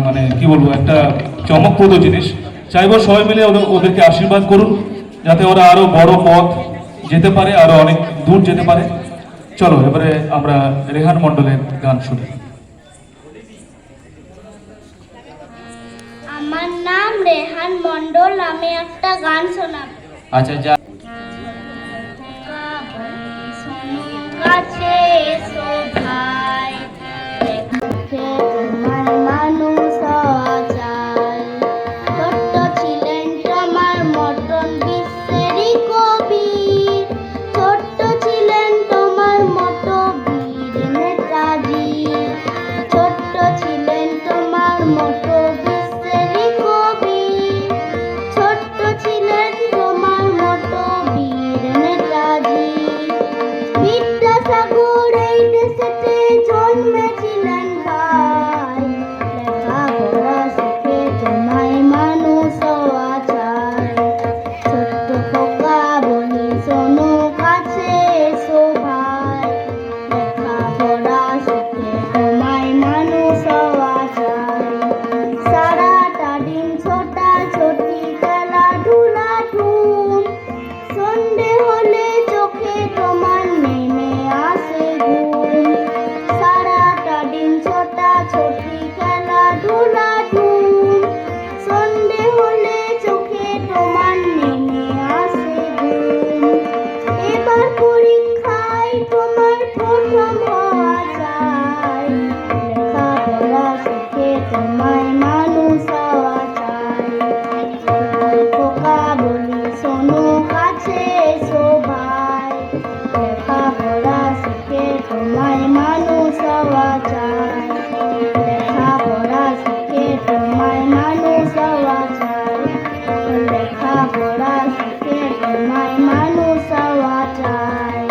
মানে কি বলবো, একটা চমকপ্রদ জিনিস। চাইবো সবাই মিলে ওদেরকে আশীর্বাদ করুন, যাতে ওরা আরো বড় পথ যেতে পারে, আরো অনেক দূর যেতে পারে। চলো এবারে আমরা রেহান মণ্ডলের গান শুনি। আমার নাম রেহান মণ্ডল, আমি একটা গান শোনাব। আচ্ছা যা। কাছে এসো ভাই, দেখে তোমার মানুষ আচার। ছোট্ট ছিলেন তোমার মতন বিশ্বেরই কবি, ছোট্ট ছিলেন তোমার মতো বীর নেতাজি, ছোট্ট ছিলেন তোমার মতো বিশ্বেরই কবি, ছোট্ট ছিলেন তোমার মতো বীর নেতাজি। বিদ্যাসাগর এই দেশেতে জন্মেছিলেন ভাই, লেখাপড়া শিখে তোমায় মানুষ আচার। ছোট্ট খোকা বলি শোনো কাছে এসো ভাই, লেখাপড়া শিখে তোমায় মানুষ আচার। সারাটা দিন ছোটাছুটি খেলাধুলা ধুম, সন্ধে হলে চোখে তোমার নেমে আসে ঘুম। সারাটা দিন ছোটাছুটি খেলাধুলা ধুম, সন্ধে হলে চোখে তোমার নেমে আসে ঘুম। এবার পরীক্ষায় তোমার প্রথম হওয়া চাই, লেখাপড়া শিখে তোমায় মানুষ হওয়া চাই। খোকা বলি শোনো কাছে এসো ভাই, লেখাপড়া শিখে তোমায় মানুষ হওয়া চাই, লেখাপড়া শিখে তোমায় মানুষ হওয়া চাই, লেখাপড়া শিখে তোমায় মানুষ হওয়া চাই।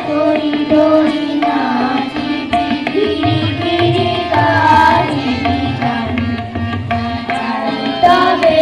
দড়ি দড়ি নাচি ধীরে ধীরে গাহি গান, তবে